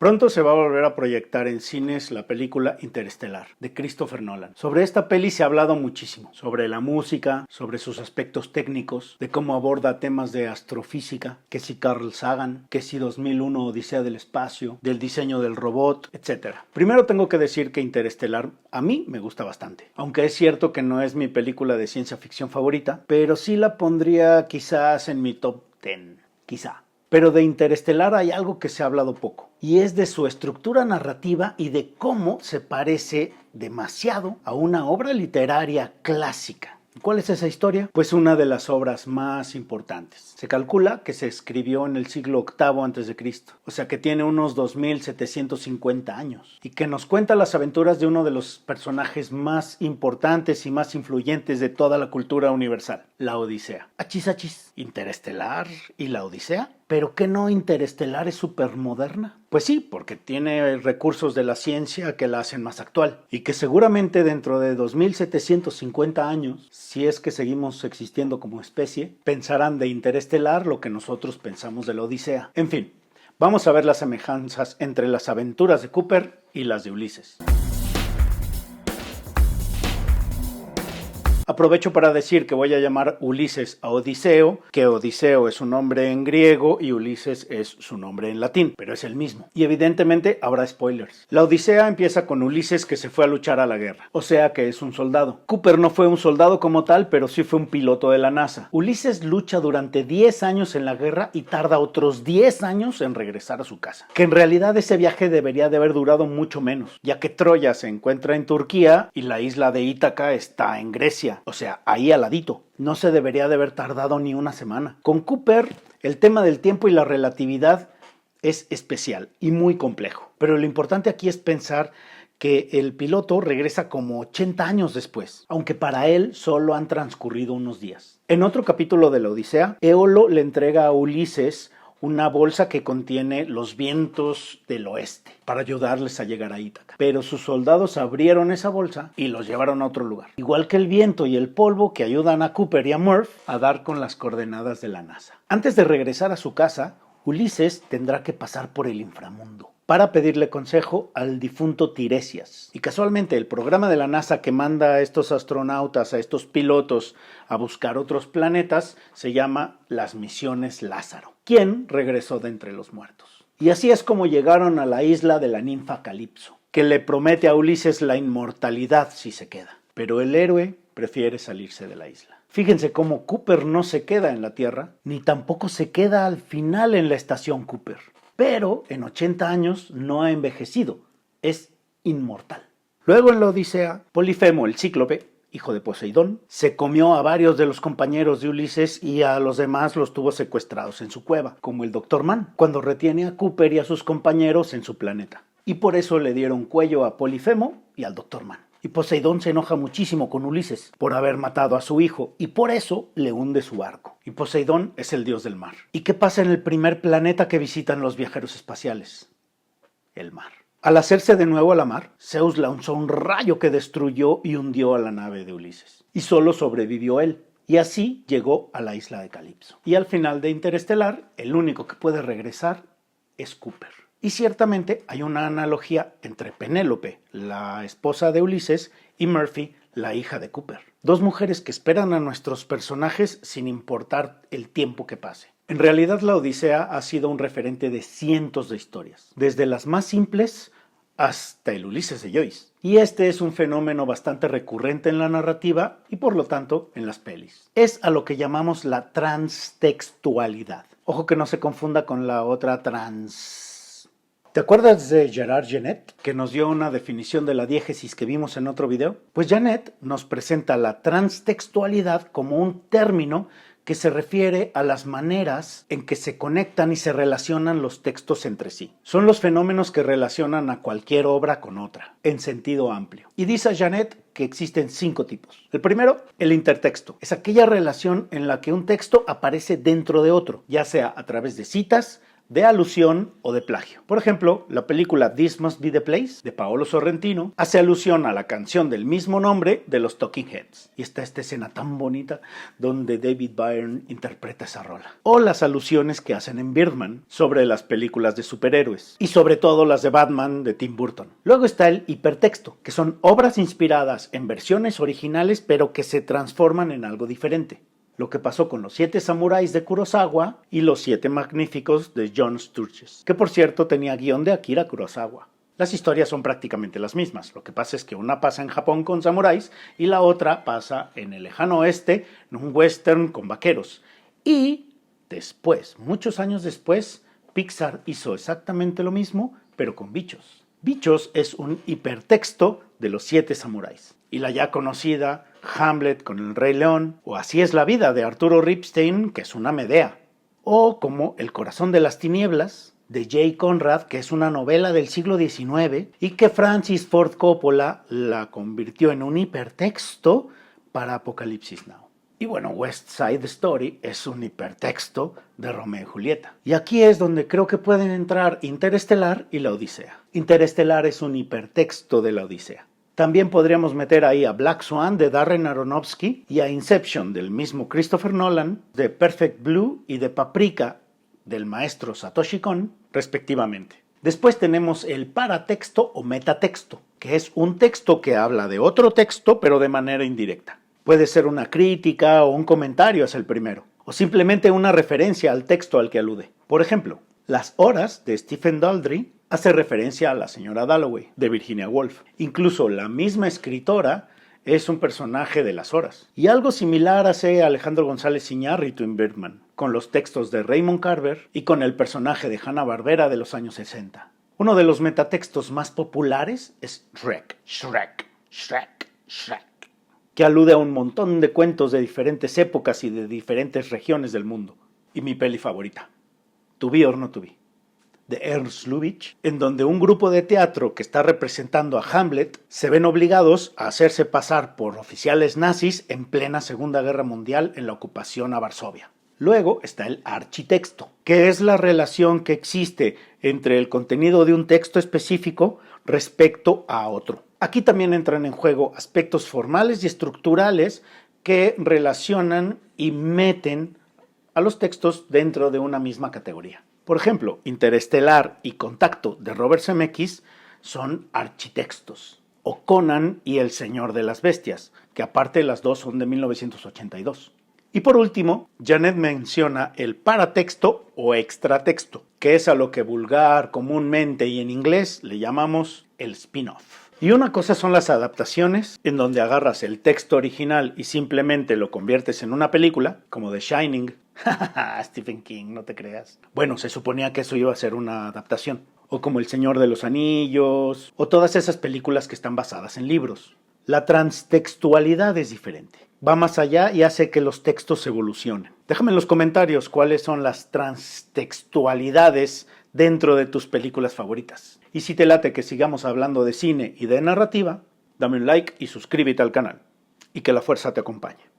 Pronto se va a volver a proyectar en cines la película Interestelar, de Christopher Nolan. Sobre esta peli se ha hablado muchísimo, sobre la música, sobre sus aspectos técnicos, de cómo aborda temas de astrofísica, que si Carl Sagan, que si 2001 Odisea del espacio, del diseño del robot, etc. Primero tengo que decir que Interestelar a mí me gusta bastante, aunque es cierto que no es mi película de ciencia ficción favorita, pero sí la pondría quizás en mi top 10, quizá. Pero de Interestelar hay algo que se ha hablado poco, y es de su estructura narrativa y de cómo se parece demasiado a una obra literaria clásica. ¿Cuál es esa historia? Pues una de las obras más importantes. Se calcula que se escribió en el siglo VIII a.C., o sea que tiene unos 2750 años, y que nos cuenta las aventuras de uno de los personajes más importantes y más influyentes de toda la cultura universal, la Odisea. Achis, achis, Interestelar y la Odisea. ¿Pero qué no Interestelar es súper moderna? Pues sí, porque tiene recursos de la ciencia que la hacen más actual, y que seguramente dentro de 2750 años, si es que seguimos existiendo como especie, pensarán de Interestelar lo que nosotros pensamos de la Odisea. En fin, vamos a ver las semejanzas entre las aventuras de Cooper y las de Ulises. Aprovecho para decir que voy a llamar Ulises a Odiseo, que Odiseo es su nombre en griego y Ulises es su nombre en latín, pero es el mismo. Y evidentemente habrá spoilers. La Odisea empieza con Ulises, que se fue a luchar a la guerra, o sea que es un soldado. Cooper no fue un soldado como tal, pero sí fue un piloto de la NASA. Ulises lucha durante 10 años en la guerra y tarda otros 10 años en regresar a su casa. Que en realidad ese viaje debería de haber durado mucho menos, ya que Troya se encuentra en Turquía y la isla de Ítaca está en Grecia. O sea, ahí al ladito. No se debería de haber tardado ni una semana. Con Cooper, el tema del tiempo y la relatividad es especial y muy complejo. Pero lo importante aquí es pensar que el piloto regresa como 80 años después, aunque para él solo han transcurrido unos días. En otro capítulo de la Odisea, Éolo le entrega a Ulises una bolsa que contiene los vientos del oeste para ayudarles a llegar a Ítaca. Pero sus soldados abrieron esa bolsa y los llevaron a otro lugar. Igual que el viento y el polvo que ayudan a Cooper y a Murph a dar con las coordenadas de la NASA. Antes de regresar a su casa, Ulises tendrá que pasar por el inframundo para pedirle consejo al difunto Tiresias. Y casualmente el programa de la NASA que manda a estos astronautas, a estos pilotos a buscar otros planetas, se llama las Misiones Lázaro, quien regresó de entre los muertos. Y así es como llegaron a la isla de la ninfa Calipso, que le promete a Ulises la inmortalidad si se queda. Pero el héroe prefiere salirse de la isla. Fíjense cómo Cooper no se queda en la Tierra, ni tampoco se queda al final en la estación Cooper. Pero en 80 años no ha envejecido, es inmortal. Luego en la Odisea, Polifemo, el cíclope, hijo de Poseidón, se comió a varios de los compañeros de Ulises y a los demás los tuvo secuestrados en su cueva, como el Dr. Mann, cuando retiene a Cooper y a sus compañeros en su planeta. Y por eso le dieron cuello a Polifemo y al Dr. Mann. Y Poseidón se enoja muchísimo con Ulises por haber matado a su hijo y por eso le hunde su barco. Y Poseidón es el dios del mar. ¿Y qué pasa en el primer planeta que visitan los viajeros espaciales? El mar. Al hacerse de nuevo a la mar, Zeus lanzó un rayo que destruyó y hundió a la nave de Ulises. Y solo sobrevivió él. Y así llegó a la isla de Calipso. Y al final de Interestelar, el único que puede regresar es Cooper. Y ciertamente hay una analogía entre Penélope, la esposa de Ulises, y Murphy, la hija de Cooper. Dos mujeres que esperan a nuestros personajes sin importar el tiempo que pase. En realidad la Odisea ha sido un referente de cientos de historias, desde las más simples hasta el Ulises de Joyce. Y este es un fenómeno bastante recurrente en la narrativa y por lo tanto en las pelis. Es a lo que llamamos la transtextualidad. Ojo que no se confunda con la otra ¿Te acuerdas de Gerard Genette, que nos dio una definición de la diégesis que vimos en otro video? Pues Genette nos presenta la transtextualidad como un término que se refiere a las maneras en que se conectan y se relacionan los textos entre sí. Son los fenómenos que relacionan a cualquier obra con otra, en sentido amplio. Y dice Genette que existen 5 tipos. El primero, el intertexto. Es aquella relación en la que un texto aparece dentro de otro, ya sea a través de citas, de alusión o de plagio. Por ejemplo, la película This Must Be the Place de Paolo Sorrentino hace alusión a la canción del mismo nombre de los Talking Heads. Y está esta escena tan bonita donde David Byrne interpreta esa rola. O las alusiones que hacen en Birdman sobre las películas de superhéroes y sobre todo las de Batman de Tim Burton. Luego está el hipertexto, que son obras inspiradas en versiones originales pero que se transforman en algo diferente. Lo que pasó con los 7 samuráis de Kurosawa y los 7 magníficos de John Sturges, que por cierto tenía guión de Akira Kurosawa. Las historias son prácticamente las mismas, lo que pasa es que una pasa en Japón con samuráis y la otra pasa en el lejano oeste, en un western con vaqueros. Y después, muchos años después, Pixar hizo exactamente lo mismo, pero con Bichos. Bichos es un hipertexto de los 7 samuráis. Y la ya conocida Hamlet con el Rey León, o Así es la vida de Arturo Ripstein, que es una Medea, o como El corazón de las tinieblas de J. Conrad, que es una novela del siglo XIX y que Francis Ford Coppola la convirtió en un hipertexto para Apocalipsis Now. Y bueno, West Side Story es un hipertexto de Romeo y Julieta. Y aquí es donde creo que pueden entrar Interestelar y La Odisea. Interestelar es un hipertexto de La Odisea. También podríamos meter ahí a Black Swan de Darren Aronofsky y a Inception del mismo Christopher Nolan, de Perfect Blue y de Paprika del maestro Satoshi Kon, respectivamente. Después tenemos el paratexto o metatexto, que es un texto que habla de otro texto pero de manera indirecta. Puede ser una crítica o un comentario hacia el primero, o simplemente una referencia al texto al que alude. Por ejemplo, Las horas de Stephen Daldry hace referencia a la señora Dalloway de Virginia Woolf. Incluso la misma escritora es un personaje de Las horas. Y algo similar hace Alejandro González Iñárritu en Birdman, con los textos de Raymond Carver y con el personaje de Hanna-Barbera de los años 60. Uno de los metatextos más populares es Shrek, que alude a un montón de cuentos de diferentes épocas y de diferentes regiones del mundo. Y mi peli favorita, To Be or Not to Be, de Ernst Lubitsch, en donde un grupo de teatro que está representando a Hamlet se ven obligados a hacerse pasar por oficiales nazis en plena Segunda Guerra Mundial en la ocupación a Varsovia. Luego está el architexto, que es la relación que existe entre el contenido de un texto específico respecto a otro. Aquí también entran en juego aspectos formales y estructurales que relacionan y meten a los textos dentro de una misma categoría. Por ejemplo, Interestelar y Contacto de Robert Zemeckis son architextos. O Conan y El Señor de las Bestias, que aparte las dos son de 1982. Y por último, Janet menciona el paratexto o extratexto, que es a lo que vulgar, comúnmente y en inglés le llamamos el spin-off. Y una cosa son las adaptaciones, en donde agarras el texto original y simplemente lo conviertes en una película, como The Shining. Stephen King, no te creas. Bueno, se suponía que eso iba a ser una adaptación. O como El Señor de los Anillos, o todas esas películas que están basadas en libros. La transtextualidad es diferente. Va más allá y hace que los textos evolucionen. Déjame en los comentarios cuáles son las transtextualidades dentro de tus películas favoritas. Y si te late que sigamos hablando de cine y de narrativa, dame un like y suscríbete al canal. Y que la fuerza te acompañe.